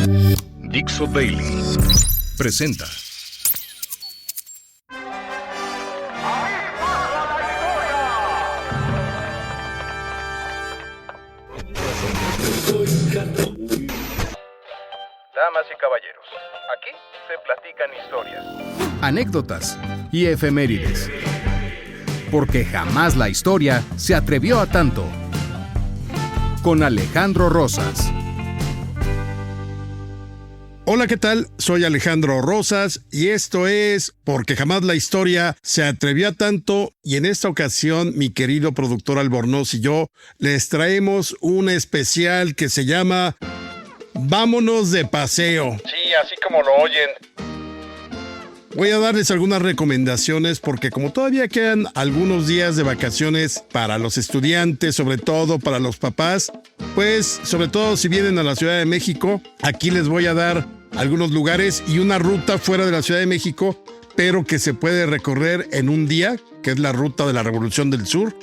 Dixo Daily presenta. Damas y caballeros, aquí se platican historias, Anécdotas y efemérides. Porque jamás la historia se atrevió a tanto. Con Alejandro Rosas. Hola, ¿qué tal? Soy Alejandro Rosas y esto es Porque jamás la historia se atrevió a tanto, y en esta ocasión mi querido productor Albornoz y yo les traemos un especial que se llama Vámonos de paseo. sí, así como lo oyen. Voy a darles algunas recomendaciones porque como todavía quedan algunos días de vacaciones para los estudiantes, sobre todo para los papás, pues sobre todo si vienen a la Ciudad de México, aquí les voy a dar algunos lugares y una ruta fuera de la Ciudad de México, pero que se puede recorrer en un día, que es la ruta de la Revolución del Sur.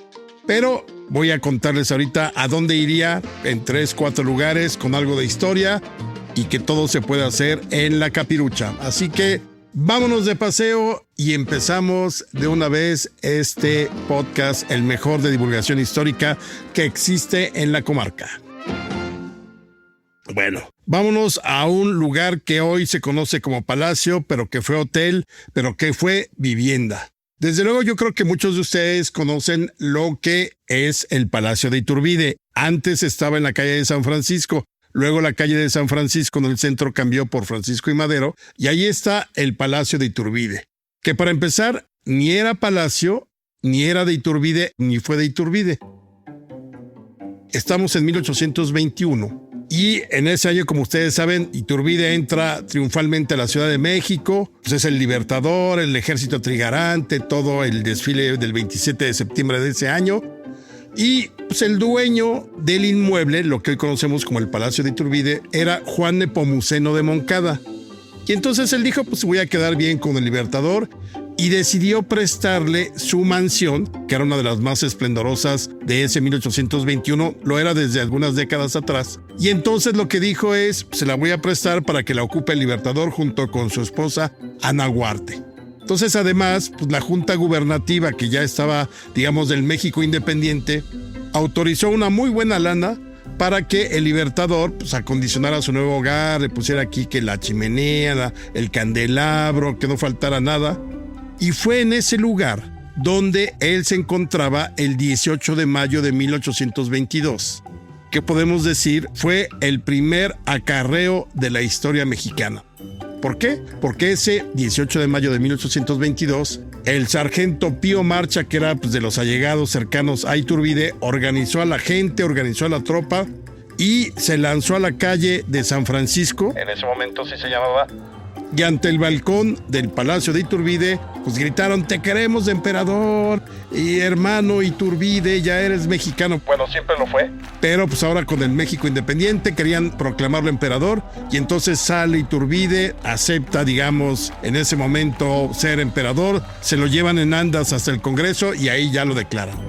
Pero voy a contarles ahorita a dónde iría en 3-4 lugares con algo de historia y que todo se puede hacer en la Capirucha. Así que vámonos de paseo y empezamos de una vez este podcast, el mejor de divulgación histórica que existe en la comarca. Bueno, vámonos a un lugar que hoy se conoce como Palacio, pero que fue hotel, pero que fue vivienda. Desde luego yo creo que muchos de ustedes conocen lo que es el Palacio de Iturbide. Antes estaba en la calle de San Francisco. Luego la calle de San Francisco en el centro cambió por Francisco y Madero, y ahí está el Palacio de Iturbide, que para empezar ni era palacio, ni era de Iturbide, ni fue de Iturbide. Estamos en 1821 y en ese año, como ustedes saben, Iturbide entra triunfalmente a la Ciudad de México, pues es el Libertador, el Ejército Trigarante, todo el desfile del 27 de septiembre de ese año. Y pues el dueño del inmueble, lo que hoy conocemos como el Palacio de Iturbide, era Juan Nepomuceno de Moncada. Y entonces él dijo, pues voy a quedar bien con el Libertador, y decidió prestarle su mansión, que era una de las más esplendorosas de ese 1821, lo era desde algunas décadas atrás. Y entonces lo que dijo es, se la voy a prestar para que la ocupe el Libertador junto con su esposa Ana Huarte. Entonces, además, pues la Junta Gubernativa, que ya estaba, digamos, del México independiente, autorizó una muy buena lana para que el Libertador pues acondicionara su nuevo hogar, le pusiera aquí que la chimenea, el candelabro, que no faltara nada. Y fue en ese lugar donde él se encontraba el 18 de mayo de 1822, que podemos decir fue el primer acarreo de la historia mexicana. ¿Por qué? Porque ese 18 de mayo de 1822, el sargento Pío Marcha, que era pues, de los allegados cercanos a Iturbide, organizó a la gente, organizó a la tropa y se lanzó a la calle de San Francisco. En ese momento sí se llamaba. Y ante el balcón del Palacio de Iturbide, pues gritaron, te queremos, emperador, y hermano Iturbide, ya eres mexicano. Bueno, siempre lo fue. Pero pues ahora con el México independiente querían proclamarlo emperador, y entonces sale Iturbide, acepta, digamos, en ese momento ser emperador, se lo llevan en andas hasta el Congreso y ahí ya lo declaran.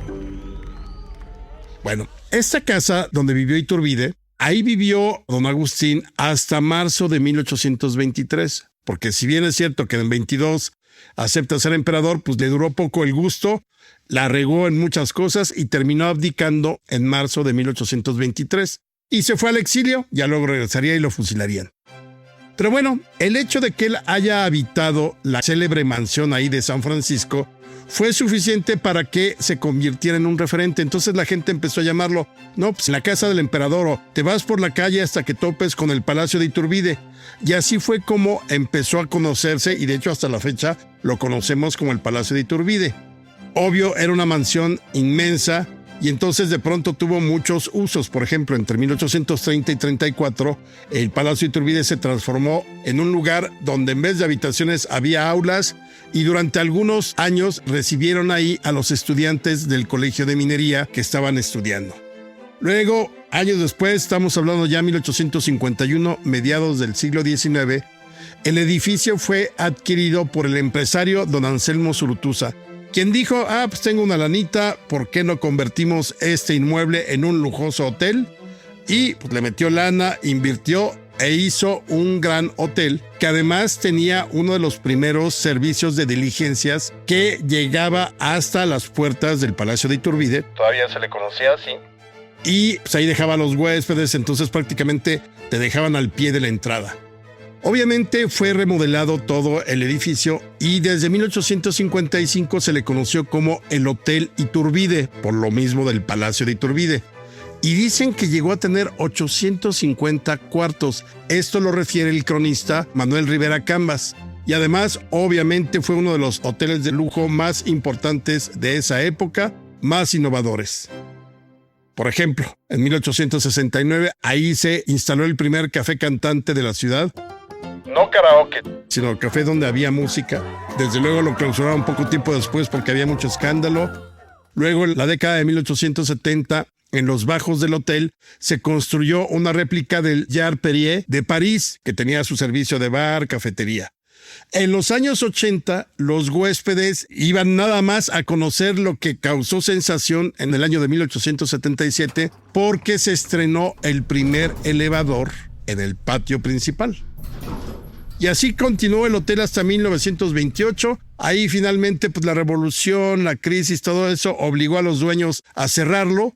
Bueno, esta casa donde vivió Iturbide, ahí vivió don Agustín hasta marzo de 1823. Porque si bien es cierto que en 22 acepta ser emperador, pues le duró poco el gusto, la regó en muchas cosas y terminó abdicando en marzo de 1823. Y se fue al exilio, ya luego regresaría y lo fusilarían. Pero bueno, el hecho de que él haya habitado la célebre mansión ahí de San Francisco fue suficiente para que se convirtiera en un referente. Entonces la gente empezó a llamarlo, no, pues la casa del emperador, o te vas por la calle hasta que topes con el Palacio de Iturbide. Y así fue como empezó a conocerse, y de hecho hasta la fecha lo conocemos como el Palacio de Iturbide. Obvio, era una mansión inmensa, y entonces de pronto tuvo muchos usos. Por ejemplo, entre 1830 y 34, el Palacio de Iturbide se transformó en un lugar donde en vez de habitaciones había aulas, y durante algunos años recibieron ahí a los estudiantes del Colegio de Minería que estaban estudiando. Luego, años después, estamos hablando ya 1851, mediados del siglo XIX, el edificio fue adquirido por el empresario don Anselmo Zurutuza, quien dijo, pues tengo una lanita, ¿por qué no convertimos este inmueble en un lujoso hotel? Y pues le metió lana, invirtió e hizo un gran hotel que además tenía uno de los primeros servicios de diligencias que llegaba hasta las puertas del Palacio de Iturbide. Todavía se le conocía así. Y pues ahí dejaba a los huéspedes, entonces prácticamente te dejaban al pie de la entrada. Obviamente fue remodelado todo el edificio y desde 1855 se le conoció como el Hotel Iturbide, por lo mismo del Palacio de Iturbide. Y dicen que llegó a tener 850 cuartos. Esto lo refiere el cronista Manuel Rivera Cambas. Y además, obviamente, fue uno de los hoteles de lujo más importantes de esa época, más innovadores. Por ejemplo, en 1869, ahí se instaló el primer café cantante de la ciudad. No karaoke, Sino el café donde había música. Desde luego lo clausuraron poco tiempo después porque había mucho escándalo. Luego, en la década de 1870, en los bajos del hotel, se construyó una réplica del Jar Perrier de París, que tenía su servicio de bar, cafetería. En los años 80, los huéspedes iban nada más a conocer lo que causó sensación en el año de 1877, porque se estrenó el primer elevador en el patio principal. Y así continuó el hotel hasta 1928. Ahí finalmente pues, la revolución, la crisis, todo eso obligó a los dueños a cerrarlo.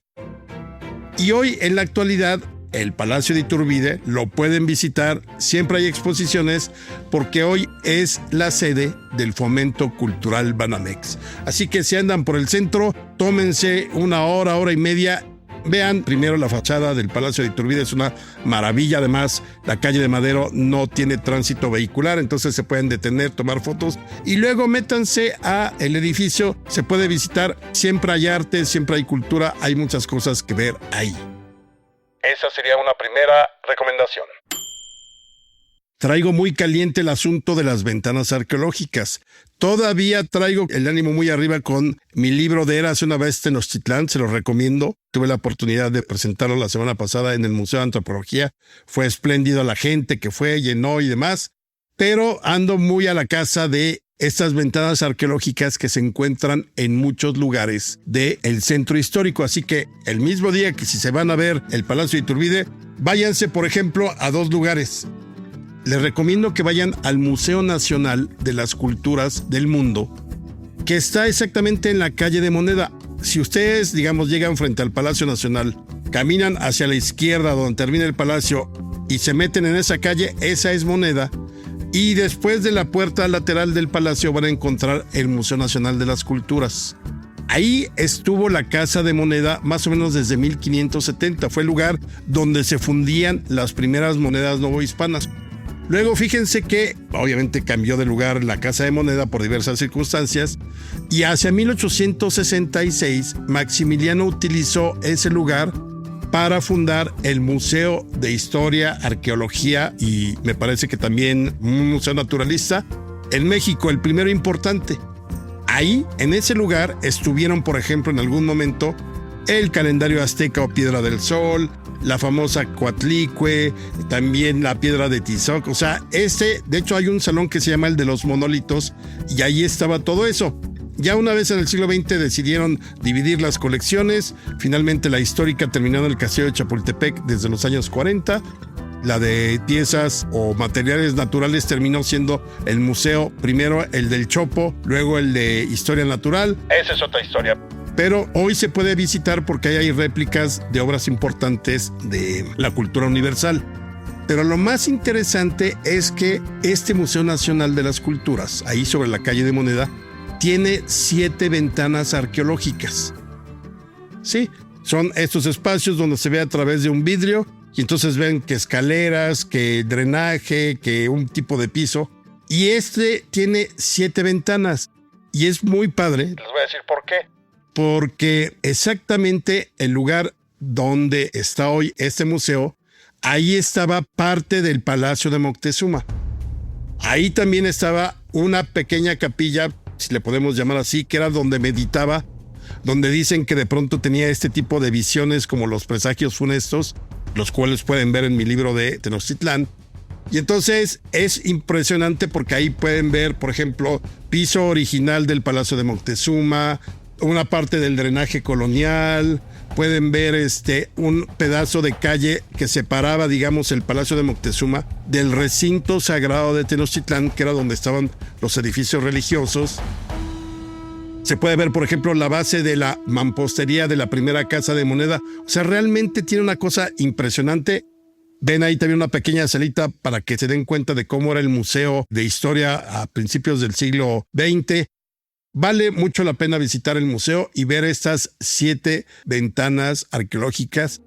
Y hoy, en la actualidad, el Palacio de Iturbide lo pueden visitar. Siempre hay exposiciones porque hoy es la sede del Fomento Cultural Banamex. Así que si andan por el centro, tómense una hora, hora y media. Vean primero la fachada del Palacio de Iturbide, es una maravilla. Además, la calle de Madero no tiene tránsito vehicular, entonces se pueden detener, tomar fotos y luego métanse a el edificio. Se puede visitar, siempre hay arte, siempre hay cultura, hay muchas cosas que ver ahí. esa sería una primera recomendación. Traigo muy caliente el asunto de las ventanas arqueológicas. Todavía traigo el ánimo muy arriba con mi libro de Érase una vez Tenochtitlán, se lo recomiendo. Tuve la oportunidad de presentarlo la semana pasada en el Museo de Antropología. Fue espléndido la gente que fue, llenó y demás. Pero ando muy a la casa de estas ventanas arqueológicas que se encuentran en muchos lugares del centro histórico. Así que el mismo día que si se van a ver el Palacio de Iturbide, váyanse, por ejemplo, a dos lugares. Les recomiendo que vayan al Museo Nacional de las Culturas del Mundo, que está exactamente en la calle de Moneda. Si ustedes, digamos, llegan frente al Palacio Nacional, caminan hacia la izquierda donde termina el palacio y se meten en esa calle, esa es Moneda. Y después de la puerta lateral del palacio van a encontrar el Museo Nacional de las Culturas. Ahí estuvo la Casa de Moneda más o menos desde 1570. Fue el lugar donde se fundían las primeras monedas novohispanas. Luego fíjense que obviamente cambió de lugar la Casa de Moneda por diversas circunstancias y hacia 1866 Maximiliano utilizó ese lugar para fundar el Museo de Historia, Arqueología y me parece que también un museo naturalista en México, el primero importante. Ahí, en ese lugar, estuvieron, por ejemplo, en algún momento el calendario azteca o Piedra del Sol, la famosa Coatlicue, también la piedra de Tizoc. O sea, de hecho hay un salón que se llama el de los monolitos y ahí estaba todo eso. Ya una vez en el siglo XX decidieron dividir las colecciones. Finalmente la histórica terminó en el Castillo de Chapultepec desde los años 40. La de piezas o materiales naturales terminó siendo el museo, primero el del Chopo, luego el de Historia Natural. Esa es otra historia. Pero hoy se puede visitar porque ahí hay réplicas de obras importantes de la cultura universal. Pero lo más interesante es que este Museo Nacional de las Culturas, ahí sobre la calle de Moneda, tiene 7 ventanas arqueológicas. Sí, son estos espacios donde se ve a través de un vidrio y entonces ven que escaleras, que drenaje, que un tipo de piso. Y tiene 7 ventanas y es muy padre. Les voy a decir por qué. Porque exactamente el lugar donde está hoy este museo, ahí estaba parte del Palacio de Moctezuma. Ahí también estaba una pequeña capilla, si le podemos llamar así, que era donde meditaba, donde dicen que de pronto tenía este tipo de visiones como los presagios funestos, los cuales pueden ver en mi libro de Tenochtitlán. Y entonces es impresionante porque ahí pueden ver, por ejemplo, piso original del Palacio de Moctezuma, una parte del drenaje colonial, pueden ver un pedazo de calle que separaba, digamos, el Palacio de Moctezuma del recinto sagrado de Tenochtitlán, que era donde estaban los edificios religiosos. Se puede ver, por ejemplo, la base de la mampostería de la primera casa de moneda. O sea, realmente tiene una cosa impresionante. Ven ahí también una pequeña salita para que se den cuenta de cómo era el Museo de Historia a principios del siglo XX. Vale mucho la pena visitar el museo y ver estas 7 ventanas arqueológicas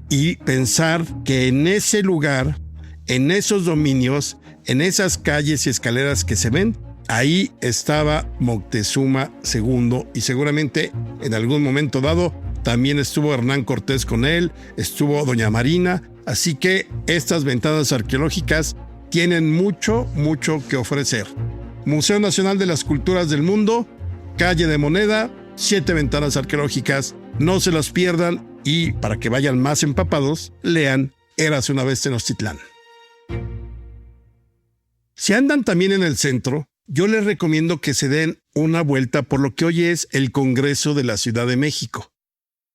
y pensar que en ese lugar, en esos dominios, en esas calles y escaleras que se ven, ahí estaba Moctezuma II y seguramente en algún momento dado también estuvo Hernán Cortés con él, estuvo Doña Marina. Así que estas ventanas arqueológicas tienen mucho que ofrecer. Museo Nacional de las Culturas del Mundo, Calle de Moneda, 7 ventanas arqueológicas. No se las pierdan y para que vayan más empapados, lean Érase una vez Tenochtitlán. Si andan también en el centro, yo les recomiendo que se den una vuelta por lo que hoy es el Congreso de la Ciudad de México.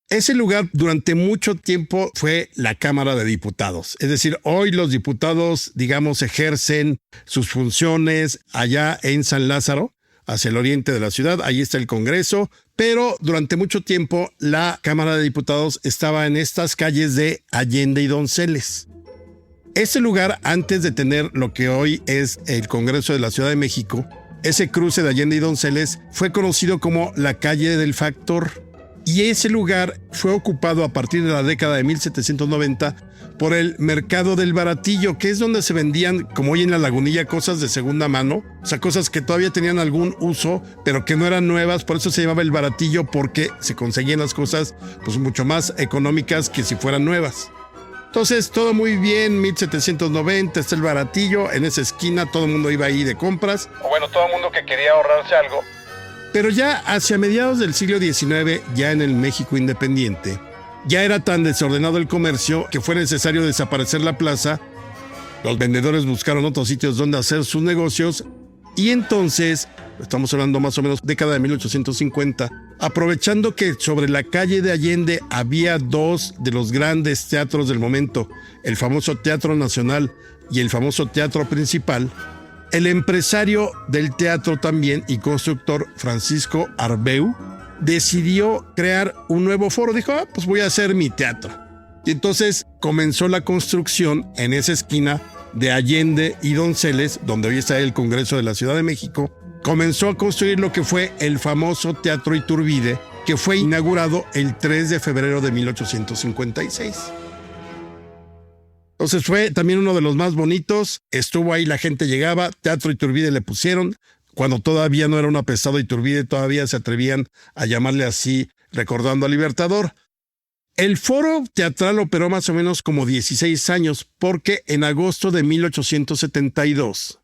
Ese lugar durante mucho tiempo fue la Cámara de Diputados. Es decir, hoy los diputados, digamos, ejercen sus funciones allá en San Lázaro, hacia el oriente de la ciudad. Ahí está el Congreso, pero durante mucho tiempo la Cámara de Diputados estaba en estas calles de Allende y Donceles. Ese lugar, antes de tener lo que hoy es el Congreso de la Ciudad de México, ese cruce de Allende y Donceles fue conocido como la calle del Factor. Y ese lugar fue ocupado a partir de la década de 1790 por el Mercado del Baratillo, que es donde se vendían, como hoy en La Lagunilla, cosas de segunda mano. O sea, cosas que todavía tenían algún uso, pero que no eran nuevas. Por eso se llamaba el Baratillo, porque se conseguían las cosas pues mucho más económicas que si fueran nuevas. Entonces, todo muy bien, 1790, está el Baratillo. En esa esquina todo el mundo iba ahí de compras. O bueno, todo el mundo que quería ahorrarse algo. Pero ya hacia mediados del siglo XIX, ya en el México independiente, ya era tan desordenado el comercio que fue necesario desaparecer la plaza. Los vendedores buscaron otros sitios donde hacer sus negocios y entonces, estamos hablando más o menos década de 1850, aprovechando que sobre la calle de Allende había 2 de los grandes teatros del momento, el famoso Teatro Nacional y el famoso Teatro Principal, el empresario del teatro también y constructor Francisco Arbeu decidió crear un nuevo foro. Dijo, pues voy a hacer mi teatro. Y entonces comenzó la construcción en esa esquina de Allende y Donceles, donde hoy está el Congreso de la Ciudad de México. Comenzó a construir lo que fue el famoso Teatro Iturbide, que fue inaugurado el 3 de febrero de 1856. Entonces fue también uno de los más bonitos. Estuvo ahí, la gente llegaba, Teatro Iturbide le pusieron. Cuando todavía no era un apestado Iturbide, todavía se atrevían a llamarle así, recordando al Libertador. El foro teatral operó más o menos como 16 años, porque en agosto de 1872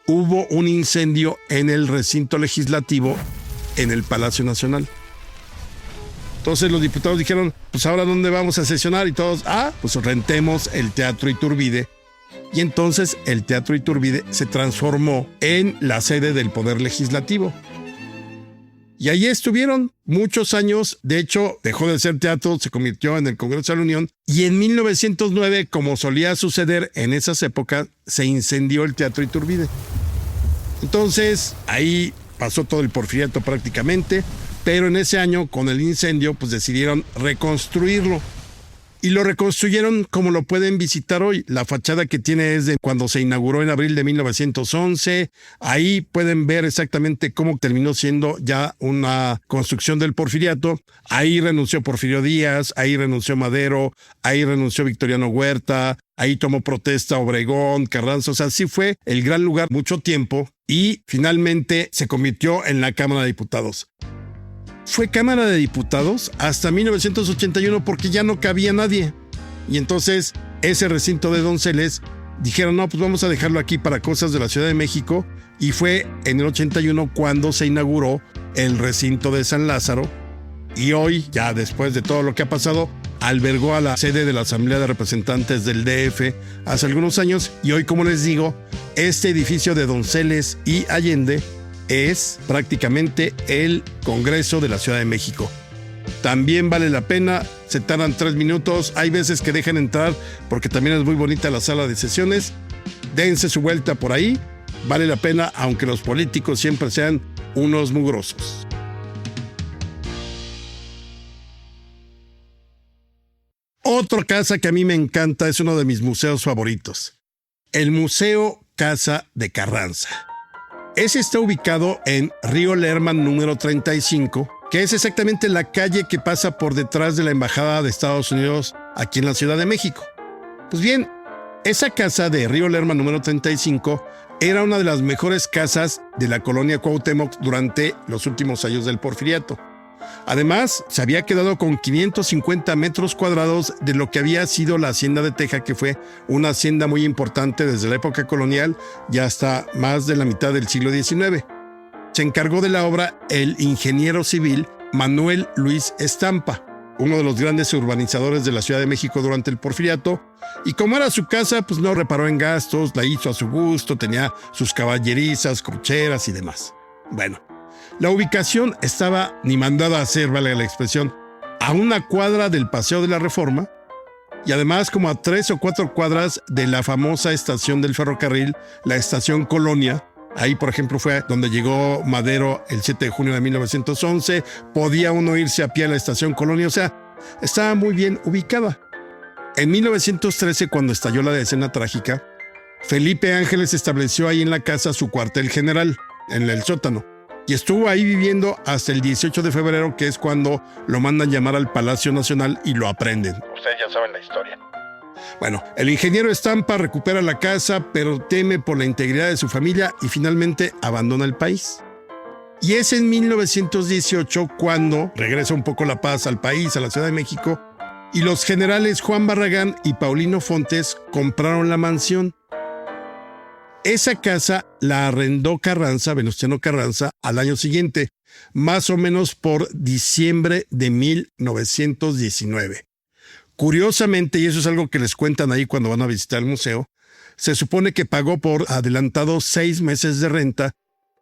hubo un incendio en el recinto legislativo en el Palacio Nacional. Entonces los diputados dijeron, pues ahora ¿dónde vamos a sesionar? Y todos, pues rentemos el Teatro Iturbide. Y entonces el Teatro Iturbide se transformó en la sede del Poder Legislativo. Y ahí estuvieron muchos años. De hecho, dejó de ser teatro, se convirtió en el Congreso de la Unión. Y en 1909, como solía suceder en esas épocas, se incendió el Teatro Iturbide. Entonces, ahí pasó todo el porfiriato prácticamente. Pero en ese año, con el incendio, pues decidieron reconstruirlo. Y lo reconstruyeron como lo pueden visitar hoy. La fachada que tiene es de cuando se inauguró en abril de 1911. Ahí pueden ver exactamente cómo terminó siendo ya una construcción del porfiriato. Ahí renunció Porfirio Díaz, ahí renunció Madero, ahí renunció Victoriano Huerta, ahí tomó protesta Obregón, Carranza. O sea, sí fue el gran lugar mucho tiempo y finalmente se convirtió en la Cámara de Diputados. Fue Cámara de Diputados hasta 1981 porque ya no cabía nadie. Y entonces ese recinto de Donceles dijeron, no, pues vamos a dejarlo aquí para cosas de la Ciudad de México. Y fue en el 81 cuando se inauguró el recinto de San Lázaro. Y hoy, ya después de todo lo que ha pasado, albergó a la sede de la Asamblea de Representantes del DF hace algunos años. Y hoy, como les digo, este edificio de Donceles y Allende es prácticamente el Congreso de la Ciudad de México. También vale la pena, se tardan 3 minutos, hay veces que dejan entrar porque también es muy bonita la sala de sesiones. Dense su vuelta por ahí, vale la pena, aunque los políticos siempre sean unos mugrosos. Otra casa que a mí me encanta es uno de mis museos favoritos, el Museo Casa de Carranza. Ese está ubicado en Río Lerma número 35, que es exactamente la calle que pasa por detrás de la Embajada de Estados Unidos aquí en la Ciudad de México. Pues bien, esa casa de Río Lerma número 35 era una de las mejores casas de la colonia Cuauhtémoc durante los últimos años del Porfiriato. Además, se había quedado con 550 metros cuadrados de lo que había sido la Hacienda de Teja, que fue una hacienda muy importante desde la época colonial y hasta más de la mitad del siglo XIX. Se encargó de la obra el ingeniero civil Manuel Luis Estampa, uno de los grandes urbanizadores de la Ciudad de México durante el Porfiriato, y como era su casa, pues no reparó en gastos, la hizo a su gusto, tenía sus caballerizas, cocheras y demás. Bueno, la ubicación estaba ni mandada a hacer, vale la expresión, a una cuadra del Paseo de la Reforma y además como a 3 o 4 cuadras de la famosa estación del ferrocarril, la estación Colonia. Ahí, por ejemplo, fue donde llegó Madero el 7 de junio de 1911. Podía uno irse a pie a la estación Colonia, o sea, estaba muy bien ubicada. En 1913, cuando estalló la decena trágica, Felipe Ángeles estableció ahí en la casa su cuartel general, en el sótano, y estuvo ahí viviendo hasta el 18 de febrero, que es cuando lo mandan llamar al Palacio Nacional y lo aprenden. Ustedes ya saben la historia. Bueno, el ingeniero Estampa recupera la casa, pero teme por la integridad de su familia y finalmente abandona el país. Y es en 1918 cuando regresa un poco la paz al país, a la Ciudad de México, y los generales Juan Barragán y Paulino Fontes compraron la mansión. Esa casa la arrendó Carranza, Venustiano Carranza, al año siguiente, más o menos por diciembre de 1919. Curiosamente, y eso es algo que les cuentan ahí cuando van a visitar el museo, se supone que pagó por adelantado 6 meses de renta,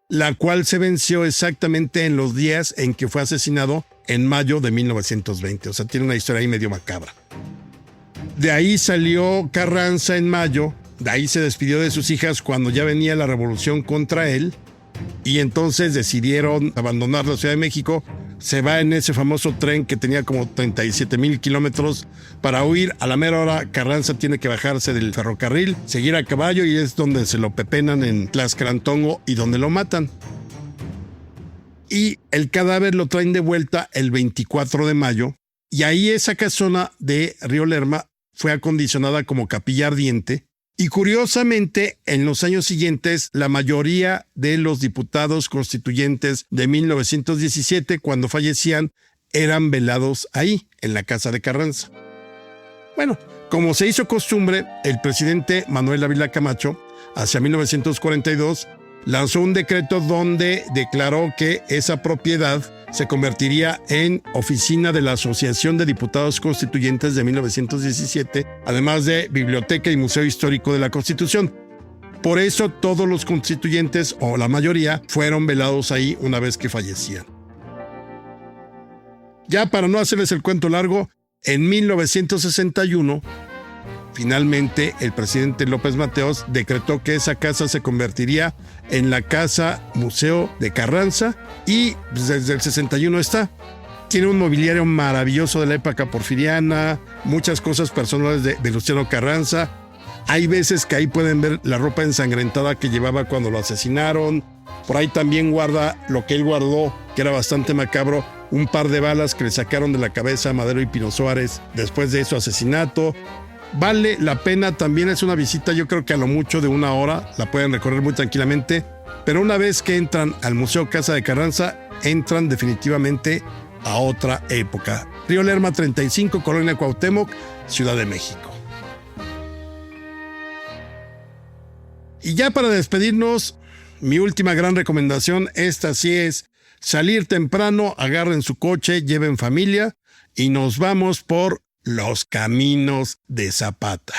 la cual se venció exactamente en los días en que fue asesinado en mayo de 1920. O sea, tiene una historia ahí medio macabra. De ahí salió Carranza en mayo. De ahí se despidió de sus hijas cuando ya venía la revolución contra él y entonces decidieron abandonar la Ciudad de México. Se va en ese famoso tren que tenía como 37,000 kilómetros para huir. A la mera hora Carranza tiene que bajarse del ferrocarril, seguir a caballo y es donde se lo pepenan en Tlaxcalantongo y donde lo matan. Y el cadáver lo traen de vuelta el 24 de mayo y ahí esa casona de Río Lerma fue acondicionada como capilla ardiente. Y curiosamente, en los años siguientes, la mayoría de los diputados constituyentes de 1917, cuando fallecían, eran velados ahí, en la casa de Carranza. Bueno, como se hizo costumbre, el presidente Manuel Ávila Camacho, hacia 1942, lanzó un decreto donde declaró que esa propiedad se convertiría en oficina de la Asociación de Diputados Constituyentes de 1917, además de biblioteca y museo histórico de la Constitución. Por eso todos los constituyentes, o la mayoría, fueron velados ahí una vez que fallecían. Ya para no hacerles el cuento largo, en 1961, finalmente el presidente López Mateos decretó que esa casa se convertiría en la Casa Museo de Carranza y desde el 61 está. Tiene un mobiliario maravilloso de la época porfiriana, muchas cosas personales de Venustiano Carranza. Hay veces que ahí pueden ver la ropa ensangrentada que llevaba cuando lo asesinaron. Por ahí también guarda lo que él guardó, que era bastante macabro, un par de balas que le sacaron de la cabeza a Madero y Pino Suárez después de su asesinato. Vale la pena, también es una visita, yo creo que a lo mucho de 1 hora, la pueden recorrer muy tranquilamente, pero una vez que entran al Museo Casa de Carranza, entran definitivamente a otra época. Río Lerma 35, Colonia Cuauhtémoc, Ciudad de México. Y ya para despedirnos, mi última gran recomendación, esta sí es salir temprano, agarren su coche, lleven familia y nos vamos por los Caminos de Zapata.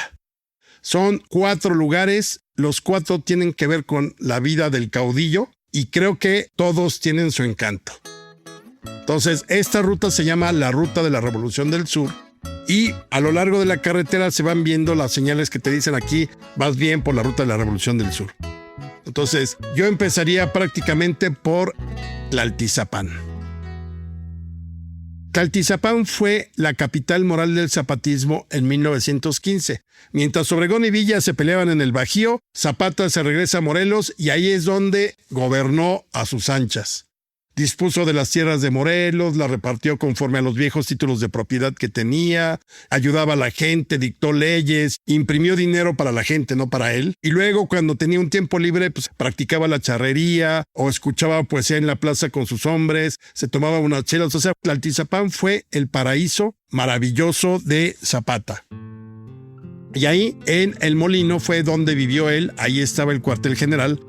Son 4 lugares, los 4 tienen que ver con la vida del caudillo, y creo que todos tienen su encanto. Entonces, esta ruta se llama la Ruta de la Revolución del Sur y a lo largo de la carretera se van viendo las señales que te dicen aquí, vas bien por la Ruta de la Revolución del Sur. Entonces, yo empezaría prácticamente por Tlaltizapán. Tlaltizapán fue la capital moral del zapatismo en 1915. Mientras Obregón y Villa se peleaban en el Bajío, Zapata se regresa a Morelos y ahí es donde gobernó a sus anchas. Dispuso de las tierras de Morelos, las repartió conforme a los viejos títulos de propiedad que tenía, ayudaba a la gente, dictó leyes, imprimió dinero para la gente, no para él. Y luego, cuando tenía un tiempo libre, pues practicaba la charrería o escuchaba poesía en la plaza con sus hombres, se tomaba unas chelas. O sea, Tlaltizapán fue el paraíso maravilloso de Zapata. Y ahí, en El Molino, fue donde vivió él, ahí estaba el cuartel general.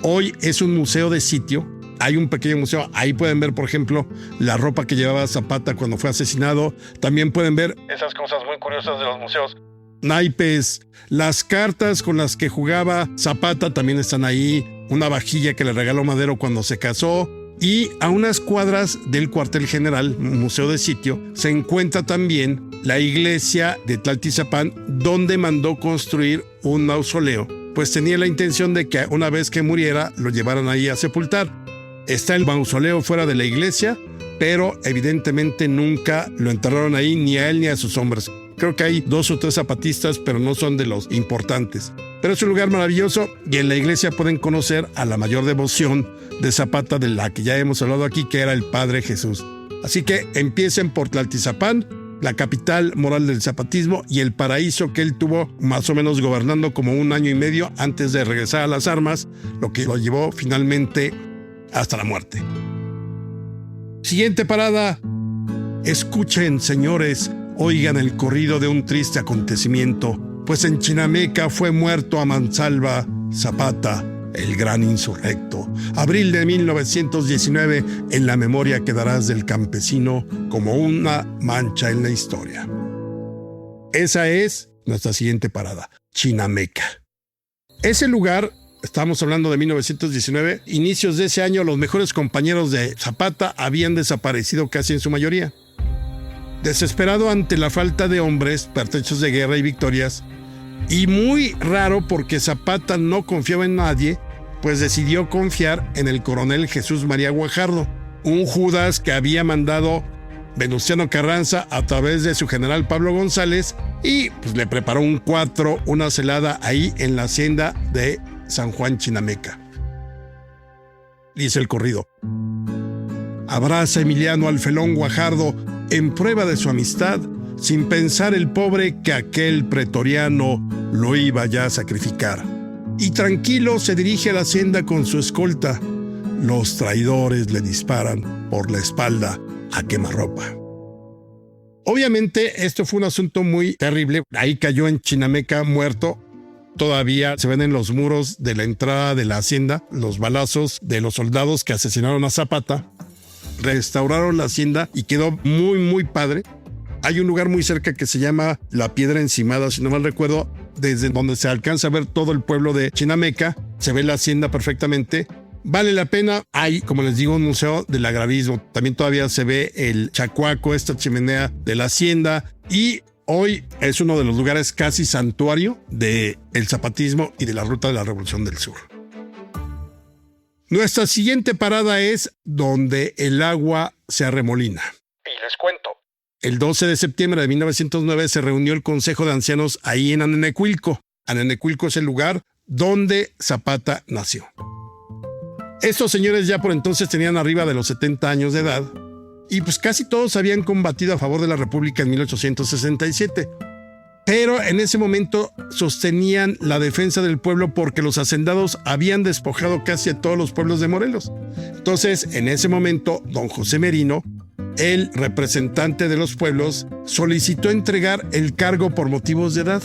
Hoy es un museo de sitio. Hay un pequeño museo, ahí pueden ver, por ejemplo, la ropa que llevaba Zapata cuando fue asesinado. También pueden ver esas cosas muy curiosas de los museos. Naipes, las cartas con las que jugaba Zapata también están ahí. Una vajilla que le regaló Madero cuando se casó. Y a unas cuadras del cuartel general, museo de sitio, se encuentra también la iglesia de Tlaltizapán, donde mandó construir un mausoleo. Pues tenía la intención de que una vez que muriera, lo llevaran ahí a sepultar. Está el mausoleo fuera de la iglesia, pero evidentemente nunca lo enterraron ahí, ni a él ni a sus hombres. Creo que hay 2 o 3 zapatistas, pero no son de los importantes. Pero es un lugar maravilloso y en la iglesia pueden conocer a la mayor devoción de Zapata, de la que ya hemos hablado aquí, que era el Padre Jesús. Así que empiecen por Tlaltizapán, la capital moral del zapatismo y el paraíso que él tuvo más o menos gobernando como 1 año y medio antes de regresar a las armas, lo que lo llevó finalmente hasta la muerte. Siguiente parada. Escuchen, señores, oigan el corrido de un triste acontecimiento, pues en Chinameca fue muerto a mansalva Zapata, el gran insurrecto. Abril de 1919, en la memoria quedarás del campesino como una mancha en la historia. Esa es nuestra siguiente parada, Chinameca. Ese lugar, estamos hablando de 1919, inicios de ese año, los mejores compañeros de Zapata habían desaparecido casi en su mayoría. Desesperado ante la falta de hombres, pertrechos de guerra y victorias, y muy raro porque Zapata no confiaba en nadie, pues decidió confiar en el coronel Jesús María Guajardo, un Judas que había mandado Venustiano Carranza a través de su general Pablo González, y pues le preparó un 4, una celada ahí en la hacienda de San Juan Chinameca. Dice el corrido: abraza Emiliano al felón Guajardo en prueba de su amistad, sin pensar el pobre que aquel pretoriano lo iba ya a sacrificar. Y tranquilo se dirige a la hacienda con su escolta. Los traidores le disparan por la espalda a quemarropa. Obviamente esto fue un asunto muy terrible. Ahí cayó en Chinameca muerto. Todavía se ven en los muros de la entrada de la hacienda los balazos de los soldados que asesinaron a Zapata. Restauraron la hacienda y quedó muy, muy padre. Hay un lugar muy cerca que se llama La Piedra Encimada, si no mal recuerdo, desde donde se alcanza a ver todo el pueblo de Chinameca. Se ve la hacienda perfectamente. Vale la pena. Hay, como les digo, un museo del agravismo. También todavía se ve el chacuaco, esta chimenea de la hacienda. Y hoy es uno de los lugares casi santuario del zapatismo y de la Ruta de la Revolución del Sur. Nuestra siguiente parada es donde el agua se arremolina. Y les cuento. El 12 de septiembre de 1909 se reunió el Consejo de Ancianos ahí en Anenecuilco. Anenecuilco es el lugar donde Zapata nació. Estos señores ya por entonces tenían arriba de los 70 años de edad y pues casi todos habían combatido a favor de la República en 1867. Pero en ese momento sostenían la defensa del pueblo porque los hacendados habían despojado casi a todos los pueblos de Morelos. Entonces, en ese momento, don José Merino, el representante de los pueblos, solicitó entregar el cargo por motivos de edad.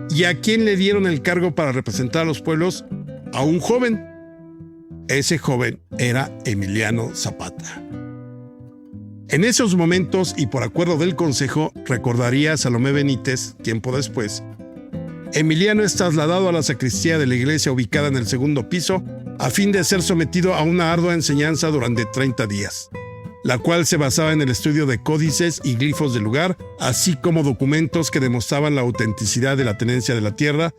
¿Y a quién le dieron el cargo para representar a los pueblos? A un joven. Ese joven era Emiliano Zapata. En esos momentos, y por acuerdo del Consejo, recordaría Salomé Benítez, tiempo después, Emiliano es trasladado a la sacristía de la iglesia ubicada en el segundo piso, a fin de ser sometido a una ardua enseñanza durante 30 días, la cual se basaba en el estudio de códices y glifos del lugar, así como documentos que demostraban la autenticidad de la tenencia de la tierra,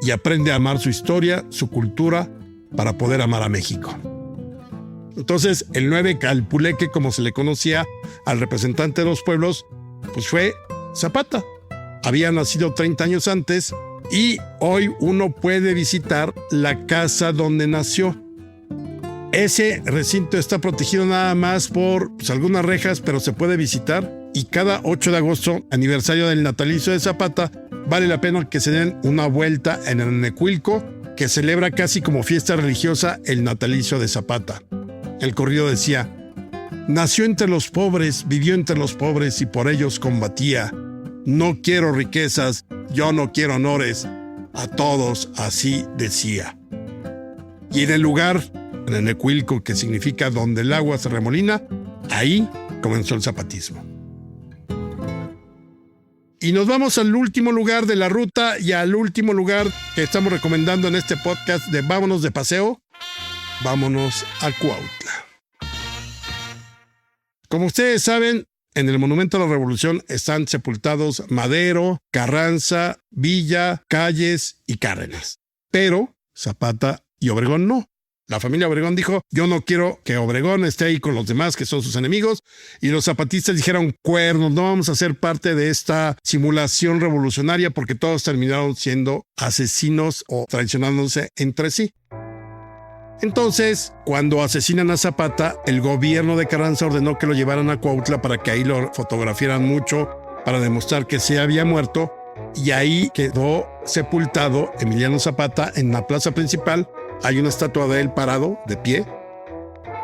y aprende a amar su historia, su cultura, para poder amar a México. Entonces, el 9 Calpuleque, como se le conocía al representante de los pueblos, pues fue Zapata. Había nacido 30 años antes y hoy uno puede visitar la casa donde nació. Ese recinto está protegido nada más por algunas rejas, pero se puede visitar. Y cada 8 de agosto, aniversario del natalicio de Zapata, vale la pena que se den una vuelta en el Necuilco, que celebra casi como fiesta religiosa el natalicio de Zapata. El corrido decía: nació entre los pobres, vivió entre los pobres y por ellos combatía. No quiero riquezas, yo no quiero honores, a todos así decía. Y en el lugar, en el Necuilco, que significa donde el agua se remolina, ahí comenzó el zapatismo. Y nos vamos al último lugar de la ruta y al último lugar que estamos recomendando en este podcast de Vámonos de Paseo. Vámonos a Cuautla. Como ustedes saben, en el Monumento a la Revolución están sepultados Madero, Carranza, Villa, Calles y Cárdenas. Pero Zapata y Obregón no. La familia Obregón dijo: yo no quiero que Obregón esté ahí con los demás que son sus enemigos. Y los zapatistas dijeron: cuernos, no vamos a ser parte de esta simulación revolucionaria, porque todos terminaron siendo asesinos o traicionándose entre sí. Entonces, cuando asesinan a Zapata, el gobierno de Carranza ordenó que lo llevaran a Cuautla para que ahí lo fotografiaran mucho para demostrar que se había muerto, y ahí quedó sepultado Emiliano Zapata en la plaza principal. Hay una estatua de él parado, de pie.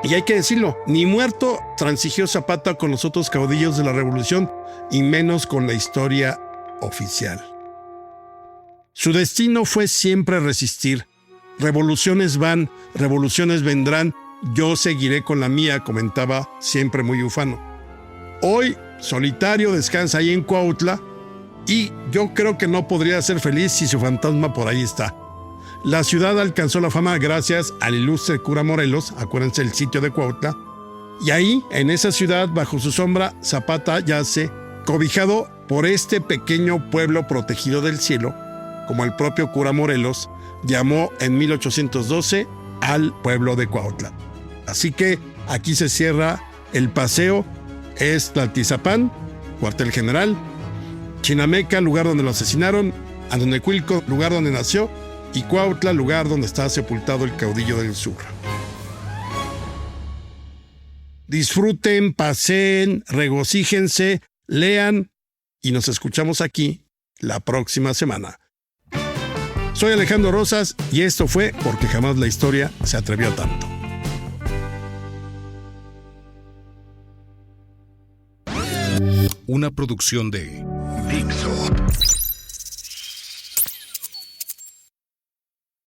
Y hay que decirlo, ni muerto transigió Zapata con los otros caudillos de la revolución, y menos con la historia oficial. Su destino fue siempre resistir. Revoluciones van, revoluciones vendrán, yo seguiré con la mía, comentaba siempre muy ufano. Hoy, solitario, descansa ahí en Cuautla, y yo creo que no podría ser feliz si su fantasma por ahí está. La ciudad alcanzó la fama gracias al ilustre cura Morelos, acuérdense el sitio de Cuautla, y ahí, en esa ciudad, bajo su sombra, Zapata yace, cobijado por este pequeño pueblo protegido del cielo, como el propio cura Morelos llamó en 1812 al pueblo de Cuautla. Así que aquí se cierra el paseo. Es Tlaltizapán, cuartel general; Chinameca, lugar donde lo asesinaron; Anonecuilco, lugar donde nació; y Cuautla, lugar donde está sepultado el caudillo del sur. Disfruten, paseen, regocíjense, lean, y nos escuchamos aquí la próxima semana. Soy Alejandro Rosas y esto fue Porque Jamás la Historia se atrevió a tanto. Una producción de Dixo.